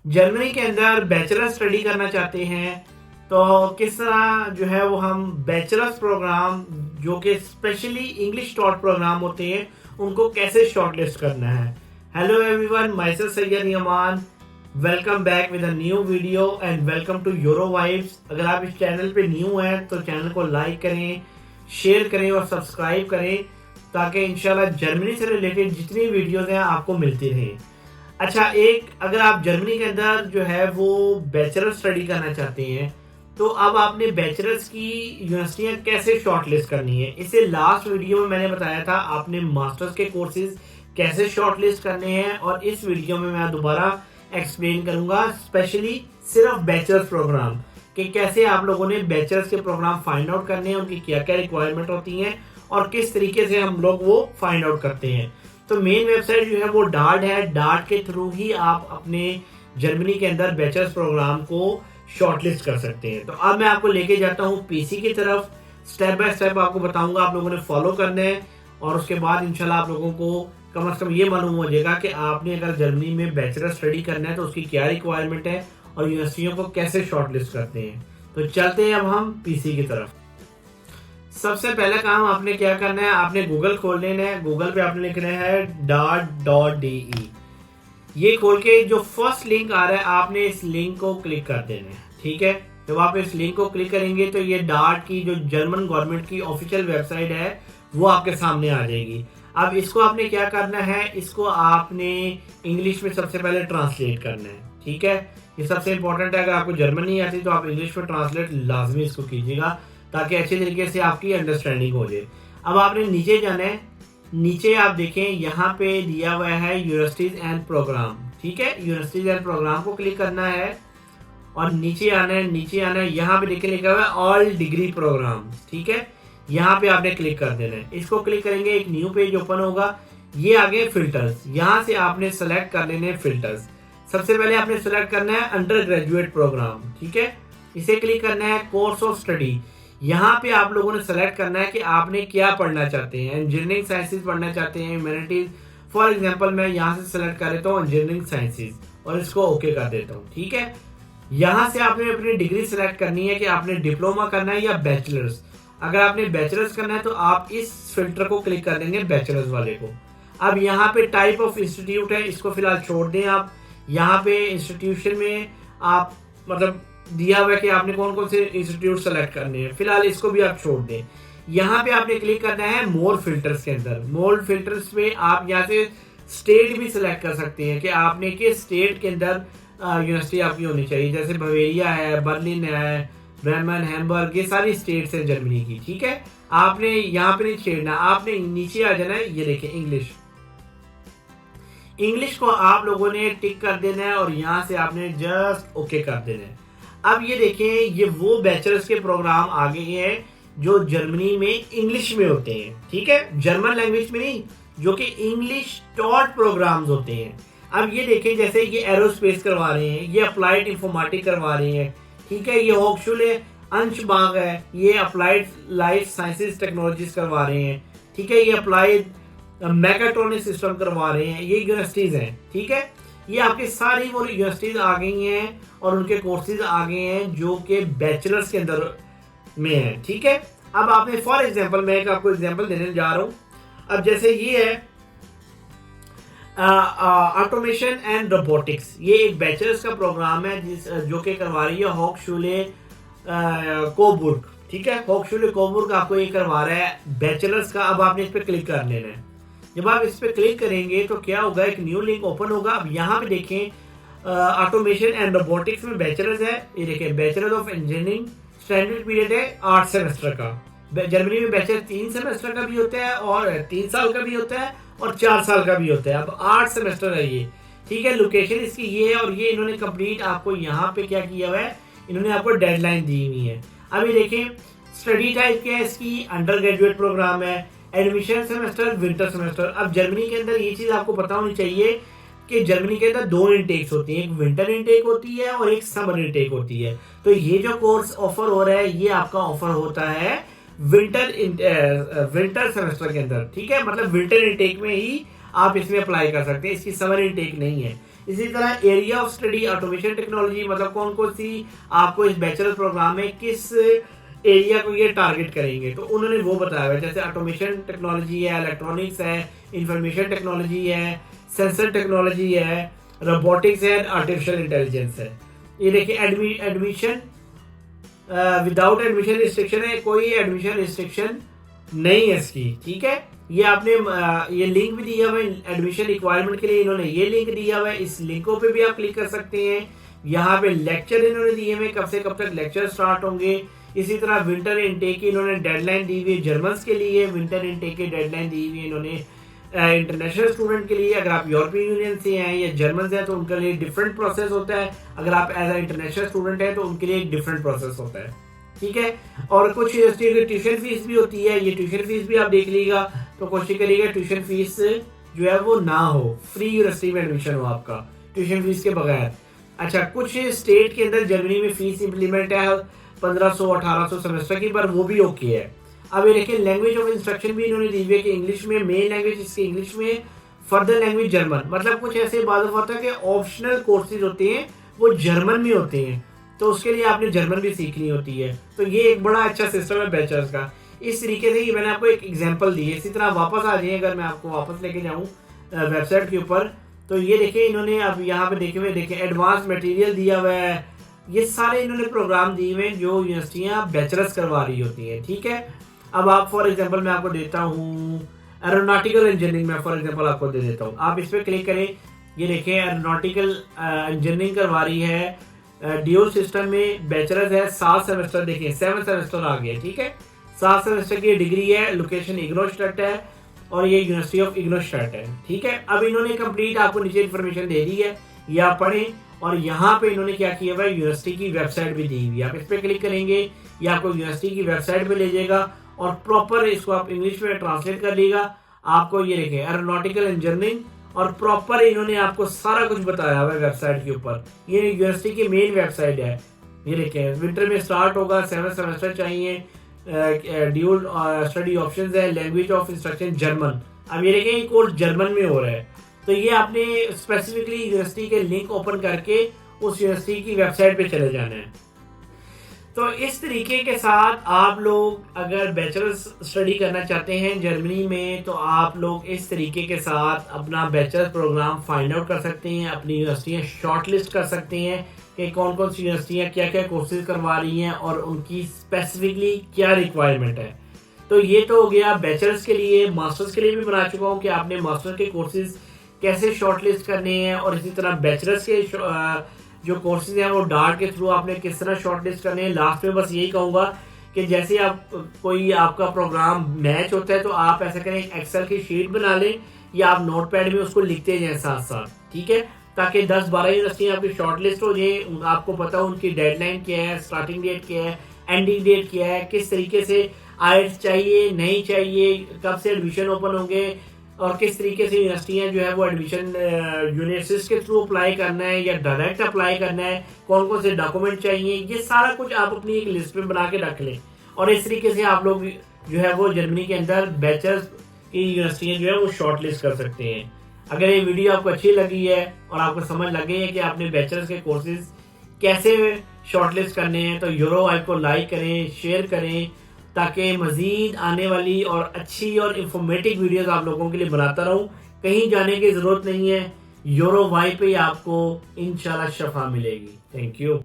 Germany के अंदर bachelor study करना चाहते हैं तो किस तरह जो है वो हम बैचलर्स प्रोग्राम जो कि स्पेशली इंग्लिश टॉट प्रोग्राम होते हैं उनको कैसे शॉर्टलिस्ट करना है। Hello everyone, myself Syed Yaman, welcome back with a new video and welcome to Euro Vibes. अगर आप इस चैनल पे न्यू हैं तो चैनल को लाइक करें, शेयर करें और सब्सक्राइब करें ताकि इंशाल्लाह जर्मनी से रिलेटेड जितनी वीडियोस हैं आपको मिलती रहें। अच्छा, अगर आप जर्मनी के अंदर जो है वो बैचलर स्टडी करना चाहते हैं तो अब आपने बैचलर्स की यूनिवर्सिटियां कैसे शॉर्टलिस्ट करनी है। इससे लास्ट वीडियो में मैंने बताया था आपने मास्टर्स के कोर्सेज कैसे शॉर्टलिस्ट करने हैं और इस वीडियो में मैं दोबारा एक्सप्लेन करूंगा स्पेशली सिर्फ बैचलर्स प्रोग्राम कि कैसे आप लोगों ने बैचलर्स के प्रोग्राम फाइंड आउट करने हैं, उनकी क्या क्या रिक्वायरमेंट होती हैं और किस तरीके से हम लोग वो फाइंड आउट करते हैं। तो मेन वेबसाइट जो है वो डार्ट है। डार्ट के थ्रू ही आप अपने जर्मनी के अंदर बैचलर्स प्रोग्राम को शॉर्टलिस्ट कर सकते हैं। तो अब मैं आपको लेके जाता हूँ पीसी की तरफ, स्टेप बाय स्टेप आपको बताऊंगा, आप लोगों ने फॉलो करना है और उसके बाद इंशाल्लाह आप लोगों को कम से कम ये मालूम हो जाएगा कि आपने अगर जर्मनी में बैचलर स्टडी करना है तो उसकी क्या रिक्वायरमेंट है और यूनिवर्सिटियों को कैसे शॉर्टलिस्ट करते हैं। तो चलते हैं अब हम पीसी की तरफ। सबसे पहला काम आपने क्या करना है, आपने गूगल खोल लेना है। गूगल पे आपने लिखना है dart.de। ये खोल के जो फर्स्ट लिंक आ रहा है आपने इस लिंक को क्लिक कर देना है। ठीक है, जब आप इस लिंक को क्लिक करेंगे तो ये डार्ट की जो जर्मन गवर्नमेंट की ऑफिशियल वेबसाइट है वो आपके सामने आ जाएगी। अब इसको आपने क्या करना है, इसको आपने इंग्लिश में सबसे पहले ट्रांसलेट करना है। ठीक है, ये सबसे इंपॉर्टेंट है। अगर आपको जर्मन नहीं आती तो आप इंग्लिश में ट्रांसलेट लाजमी इसको कीजिएगा ताकि अच्छे तरीके से आपकी अंडरस्टैंडिंग हो जाए। अब आपने नीचे जाना है। नीचे आप देखें यहाँ पे दिया हुआ है यूनिवर्सिटीज एंड प्रोग्राम। ठीक है, यूनिवर्सिटीज एंड प्रोग्राम को क्लिक करना है और नीचे आना है। नीचे आना है, यहाँ पे देखिए लिखा हुआ है ऑल डिग्री प्रोग्राम। ठीक है, यहाँ पे आपने क्लिक कर देना है। इसको क्लिक करेंगे एक न्यू पेज ओपन होगा। ये आगे फिल्टर्स, यहाँ से आपने सेलेक्ट कर लेने फिल्टर्स। सबसे पहले आपने सेलेक्ट करना है अंडर ग्रेजुएट प्रोग्राम। ठीक है, इसे क्लिक करना है कोर्स ऑफ स्टडी। यहाँ पे आप लोगों ने सेलेक्ट करना है कि आपने क्या पढ़ना चाहते हैं। इंजीनियरिंग साइंसेज पढ़ना चाहते हैं, ह्यूमैनिटीज। फॉर एग्जांपल मैं यहाँ से सेलेक्ट कर देता हूँ इंजीनियरिंग साइंसेज और इसको ओके कर देता हूँ। ठीक है, यहाँ से आपने अपनी डिग्री सेलेक्ट करनी है कि आपने डिप्लोमा करना है या बैचलर्स। अगर आपने बैचलर्स करना है तो आप इस फिल्टर को क्लिक कर देंगे, बैचलर्स वाले को। अब यहाँ पे टाइप ऑफ इंस्टीट्यूट है, इसको फिलहाल छोड़ दें आप। यहाँ पे इंस्टीट्यूशन में आप मतलब दिया हुआ है कि आपने कौन कौन से इंस्टीट्यूट सेलेक्ट करने हैं, फिलहाल इसको भी आप छोड़ दें। यहाँ पे आपने क्लिक करना है मोर फिल्टर्स के अंदर। मोर फिल्टर्स में आप यहाँ से स्टेट भी सिलेक्ट कर सकते हैं कि आपने किस स्टेट के अंदर यूनिवर्सिटी आपकी होनी चाहिए। जैसे बवेरिया है, बर्लिन है, ब्रेमेन, हैम्बर्ग, ये सारी स्टेट्स हैं जर्मनी की। ठीक है, आपने यहाँ पे नहीं छेड़ना, आपने नीचे आ जाना है। ये देखिए इंग्लिश, इंग्लिश को आप लोगों ने टिक कर देना है और यहाँ से आपने जस्ट ओके कर देना है। अब ये देखें, ये वो बैचलर्स के प्रोग्राम आ गए हैं जो जर्मनी में इंग्लिश में होते हैं। ठीक है, जर्मन लैंग्वेज में नहीं, जो कि इंग्लिश टॉट प्रोग्राम्स होते हैं। अब ये देखें, जैसे ये एरोस्पेस करवा रहे हैं, ये अप्लाइड इंफॉर्मेटिक करवा रहे हैं। ठीक है, ये होक्सुले अंशबाग है, ये अप्लाइड लाइफ साइंसेज टेक्नोलॉजीज करवा रहे हैं। ठीक है, ये अप्लाइड मैकाट्रॉनिक सिस्टम करवा रहे हैं। ये यूनिवर्सिटीज हैं। ठीक है, ये आपके सारी वो यूनिवर्सिटीज आ गई हैं और उनके कोर्सेज आ गए हैं जो कि बैचलर्स के अंदर में है। ठीक है, अब आपने फॉर एग्जांपल, मैं आपको एग्जांपल देने जा रहा हूं। अब जैसे ये है ऑटोमेशन एंड रोबोटिक्स, ये एक बैचलर्स का प्रोग्राम है जो कि करवा रही है होक्सुले कोबुर्ग। ठीक है, होक्सुले कोबुर्ग आपको ये करवा रहा है बैचलर्स का। अब आपने इस पर क्लिक कर लेना है। जब आप इस पर क्लिक करेंगे तो क्या होगा, एक न्यू लिंक ओपन होगा। अब यहाँ पे देखें ऑटोमेशन एंड रोबोटिक्स में बैचलर्स है। ये देखें bachelor of engineering, standard period है 8 सेमेस्टर का। जर्मनी में बैचलर 3 सेमेस्टर का भी होता है और 3 साल का भी होता है और 4 साल का भी होता है। अब 8 सेमेस्टर है ये। ठीक है, लोकेशन इसकी ये है और ये इन्होंने कंप्लीट आपको यहाँ पे क्या किया हुआ है, इन्होंने आपको डेडलाइन दी हुई है। अब ये देखें स्टडी टाइप क्या है इसकी, अंडर ग्रेजुएट प्रोग्राम है, एडमिशन सेमेस्टर, विंटर सेमेस्टर। अब जर्मनी के अंदर ये चीज आपको पता होनी चाहिए कि जर्मनी के अंदर 2 इनटेक्स होती हैं, एक विंटर इनटेक होती है और एक समर इनटेक होती है। तो ये जो कोर्स ऑफर हो रहा है ये आपका ऑफर होता है विंटर सेमेस्टर के अंदर। ठीक है, मतलब विंटर इनटेक में ही आप इसमें अप्लाई कर सकते हैं, इसकी समर इनटेक नहीं है। इसी तरह area of study automation technology, मतलब कौन कौन सी आपको इस बैचलर प्रोग्राम में किस एरिया को ये टारगेट करेंगे, तो उन्होंने वो बताया हुआ है। जैसे ऑटोमेशन टेक्नोलॉजी है, इलेक्ट्रॉनिक्स है, इंफॉर्मेशन टेक्नोलॉजी है, सेंसर टेक्नोलॉजी है, रोबोटिक्स है, आर्टिफिशियल इंटेलिजेंस है। ये देखिए एडमिशन विदाउट एडमिशन रिस्ट्रिक्शन है, कोई एडमिशन रिस्ट्रिक्शन नहीं है इसकी, ठीक है। ये आपने ये लिंक भी दिया हुआ है एडमिशन रिक्वायरमेंट के लिए, इन्होंने ये लिंक दिया हुआ है, इस लिंकों पे भी आप क्लिक कर सकते हैं। यहाँ पे लेक्चर इन्होंने दिए हुए, कब से कब तक लेक्चर स्टार्ट होंगे। इसी तरह विंटर इनटेक की इन्होंने डेडलाइन दी हुई है जर्मन्स के लिए, विंटर इनटेक की डेडलाइन दी हुई है इन्होंने इंटरनेशनल स्टूडेंट के लिए। अगर आप यूरोपियन यूनियन से हैं या जर्मन हैं तो उनके लिए डिफरेंट प्रोसेस होता है, अगर आप एज ए इंटरनेशनल स्टूडेंट हैं तो उनके लिए एक डिफरेंट प्रोसेस होता है, ठीक है। और कुछ यूनिवर्सिटी की ट्यूशन फीस भी होती है, ये ट्यूशन फीस भी आप देख लीजिएगा, तो कोशिश करिएगा ट्यूशन फीस जो है वो ना हो, फ्री यूनिवर्सिटी में एडमिशन हो आपका ट्यूशन फीस के बगैर। अच्छा, कुछ स्टेट के अंदर जर्मनी में फीस इंप्लीमेंट है 1500-1800 सेमेस्टर की, पर वो भी ओके है। अब ये देखिए लैंग्वेज ऑफ इंस्ट्रक्शन भी इन्होंने दी हुई है कि इंग्लिश में मेन लैंग्वेज इसकी इंग्लिश में, फर्दर लैंग्वेज जर्मन। मतलब कुछ ऐसे बात होता है कि ऑप्शनल कोर्सेज होते हैं वो जर्मन में होते हैं, तो उसके लिए आपने जर्मन भी सीखनी होती है। तो ये एक बड़ा अच्छा सिस्टम है बैचलर्स का। इस तरीके से ही मैंने आपको एक एग्जांपल दी है। इसी तरह वापस आ जाइए, अगर मैं आपको वापस लेके जाऊँ वेबसाइट के ऊपर, तो ये देखिए इन्होंने अब यहाँ पे देखे हुए देखिए एडवांस मटेरियल दिया हुआ है। ये सारे इन्होंने प्रोग्राम दिए हुए हैं जो यूनिवर्सिटियाँ बैचलर्स करवा रही होती हैं, ठीक है। अब आप फॉर एग्जांपल मैं आपको देता हूँ एरोनॉटिकल इंजीनियरिंग में फॉर एग्जांपल आपको दे देता हूँ। आप इस पर क्लिक करें, ये देखिए एरोनॉटिकल इंजीनियरिंग करवा रही है ड्यूल सिस्टम में, बैचलर्स है 7 सेमेस्टर, देखिए 7 सेमेस्टर आ गए, ठीक है। 7 सेमेस्टर की डिग्री है, लोकेशन इग्नोस्टैट है और ये यूनिवर्सिटी ऑफ इग्नोस्टैट है, ठीक है। अब इन्होंने कंप्लीट आपको नीचे इन्फॉर्मेशन दे दी है, ये आप पढ़ें। और यहाँ पे इन्होंने क्या किया हुआ है, यूनिवर्सिटी की वेबसाइट भी दी हुई है। आप इस पर क्लिक करेंगे, ये आपको यूनिवर्सिटी की वेबसाइट पे ले जाएगा और प्रॉपर इसको आप इंग्लिश में ट्रांसलेट कर लीजिएगा। आपको ये देखें एरोनॉटिकल इंजीनियरिंग, और प्रॉपर इन्होंने आपको सारा कुछ बताया हुआ है वेबसाइट के ऊपर। ये यूनिवर्सिटी की मेन वेबसाइट है। ये देखें विंटर में स्टार्ट होगा, 7 सेमेस्टर चाहिए, ड्यूल स्टडी ऑप्शंस है, लैंग्वेज ऑफ इंस्ट्रक्शन जर्मन। अब ये देखें कोर्स जर्मन में हो रहा है, तो ये आपने स्पेसिफिकली यूनिवर्सिटी के लिंक ओपन करके उस यूनिवर्सिटी की वेबसाइट पे चले जाना है। तो इस तरीके के साथ आप लोग अगर बैचलर्स स्टडी करना चाहते हैं जर्मनी में, तो आप लोग इस तरीके के साथ अपना बैचलर प्रोग्राम फाइंड आउट कर सकते हैं, अपनी यूनिवर्सिटियाँ शॉर्ट लिस्ट कर सकते हैं कि कौन कौन सी यूनिवर्सिटियाँ क्या क्या कोर्सेज करवा रही हैं और उनकी स्पेसिफिकली क्या रिक्वायरमेंट है। तो ये तो हो गया बैचलर्स के लिए। मास्टर्स के लिए भी बना चुका हूँ कि आपने मास्टर्स के कोर्सेज कैसे शॉर्ट लिस्ट करने हैं, और इसी तरह बैचलर्स के जो कोर्सेज हैं वो डार्ट के थ्रू आपने किस तरह शॉर्ट लिस्ट करने हैं। लास्ट में बस यही कहूँगा कि जैसे आप कोई आपका प्रोग्राम मैच होता है तो आप ऐसा करें, एक्सेल की शीट बना लें या आप नोटपैड में उसको लिखते जाएं साथ साथ, ठीक है, ताकि 10-12 यूनिवर्सिटियाँ आपकी शॉर्ट लिस्ट हो जाए। आपको पता हो उनकी डेडलाइन क्या है, स्टार्टिंग डेट क्या है, एंडिंग डेट क्या है, किस तरीके से आइल्स चाहिए नहीं चाहिए, कब से एडमिशन ओपन होंगे, और किस तरीके से यूनिवर्सिटियाँ जो है वो एडमिशन यूनिवर्सिटीज के थ्रू अप्लाई करना है या डायरेक्ट अप्लाई करना है, कौन कौन से डॉक्यूमेंट चाहिए, ये सारा कुछ आप अपनी एक लिस्ट में बना के रख लें। और इस तरीके से आप लोग जो है वो जर्मनी के अंदर बैचलर्स की यूनिवर्सिटियाँ जो है वो शॉर्ट लिस्ट कर सकते हैं। अगर ये वीडियो आपको अच्छी लगी है और आपको समझ लग गई है कि आपने बैचलर्स के कोर्सेज कैसे शॉर्ट लिस्ट करने हैं, तो यूरो वाइब को लाइक करें, शेयर करें, ताकि मज़ीद आने वाली और अच्छी और इंफॉर्मेटिव वीडियोस आप लोगों के लिए बनाता रहूं। कहीं जाने की ज़रूरत नहीं है, यूरो वाइब पे आपको इंशाल्लाह शफा मिलेगी। Thank you.